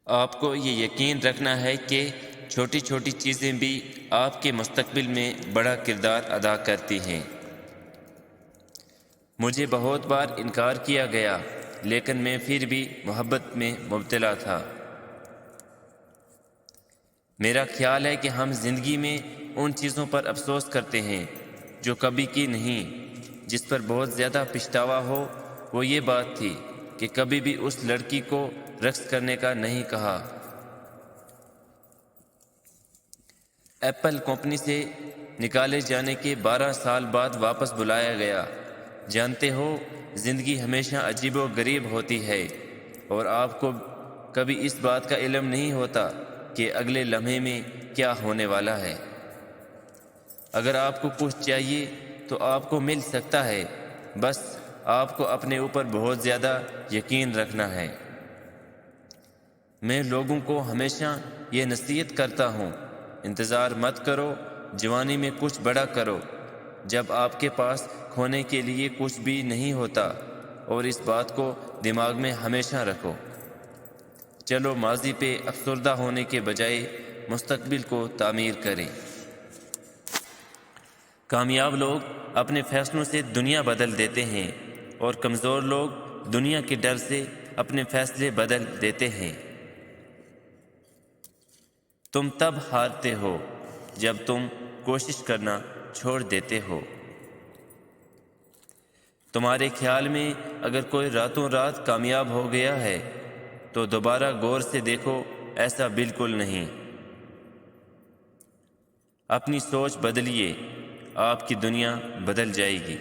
آپ کو یہ یقین رکھنا ہے کہ چھوٹی چھوٹی چیزیں بھی آپ کے مستقبل میں بڑا کردار ادا کرتی ہیں۔ مجھے بہت بار انکار کیا گیا، لیکن میں پھر بھی محبت میں مبتلا تھا۔ میرا خیال ہے کہ ہم زندگی میں ان چیزوں پر افسوس کرتے ہیں جو کبھی کی نہیں۔ جس پر بہت زیادہ پچھتاوا ہو وہ یہ بات تھی کہ کبھی بھی اس لڑکی کو رقص کرنے کا نہیں کہا۔ ایپل کمپنی سے نکالے جانے کے 12 سال بعد واپس بلایا گیا۔ جانتے ہو، زندگی ہمیشہ عجیب و غریب ہوتی ہے، اور آپ کو کبھی اس بات کا علم نہیں ہوتا کہ اگلے لمحے میں کیا ہونے والا ہے۔ اگر آپ کو کچھ چاہیے تو آپ کو مل سکتا ہے، بس آپ کو اپنے اوپر بہت زیادہ یقین رکھنا ہے۔ میں لوگوں کو ہمیشہ یہ نصیحت کرتا ہوں، انتظار مت کرو، جوانی میں کچھ بڑا کرو جب آپ کے پاس کھونے کے لیے کچھ بھی نہیں ہوتا، اور اس بات کو دماغ میں ہمیشہ رکھو۔ چلو ماضی پہ افسردہ ہونے کے بجائے مستقبل کو تعمیر کریں۔ کامیاب لوگ اپنے فیصلوں سے دنیا بدل دیتے ہیں، اور کمزور لوگ دنیا کے ڈر سے اپنے فیصلے بدل دیتے ہیں۔ تم تب ہارتے ہو جب تم کوشش کرنا چھوڑ دیتے ہو۔ تمہارے خیال میں اگر کوئی راتوں رات کامیاب ہو گیا ہے تو دوبارہ غور سے دیکھو، ایسا بالکل نہیں۔ اپنی سوچ بدلیے، آپ کی دنیا بدل جائے گی۔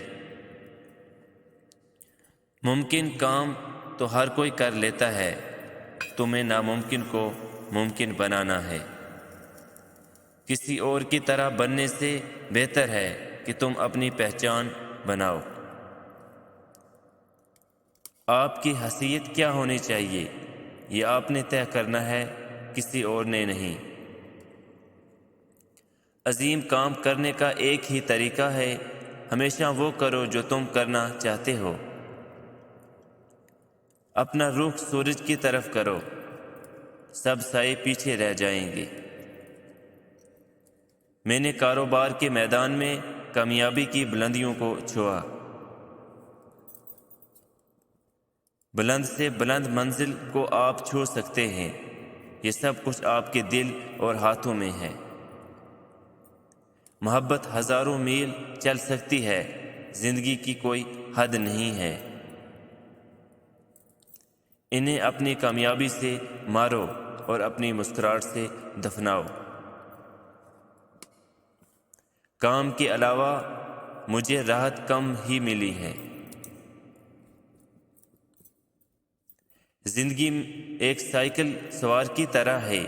ممکن کام تو ہر کوئی کر لیتا ہے، تمہیں ناممکن کو ممکن بنانا ہے۔ کسی اور کی طرح بننے سے بہتر ہے کہ تم اپنی پہچان بناؤ۔ آپ کی حیثیت کیا ہونی چاہیے، یہ آپ نے طے کرنا ہے، کسی اور نے نہیں۔ عظیم کام کرنے کا ایک ہی طریقہ ہے، ہمیشہ وہ کرو جو تم کرنا چاہتے ہو۔ اپنا رخ سورج کی طرف کرو، سب سائے پیچھے رہ جائیں گے۔ میں نے کاروبار کے میدان میں کامیابی کی بلندیوں کو چھوا۔ بلند سے بلند منزل کو آپ چھو سکتے ہیں، یہ سب کچھ آپ کے دل اور ہاتھوں میں ہے۔ محبت ہزاروں میل چل سکتی ہے، زندگی کی کوئی حد نہیں ہے۔ انہیں اپنی کامیابی سے مارو اور اپنی مسکراہٹ سے دفناؤ۔ کام کے علاوہ مجھے راحت کم ہی ملی ہے۔ زندگی ایک سائیکل سوار کی طرح ہے،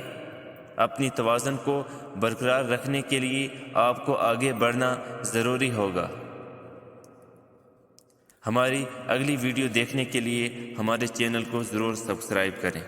اپنی توازن کو برقرار رکھنے کے لیے آپ کو آگے بڑھنا ضروری ہوگا۔ ہماری اگلی ویڈیو دیکھنے کے لیے ہمارے چینل کو ضرور سبسکرائب کریں۔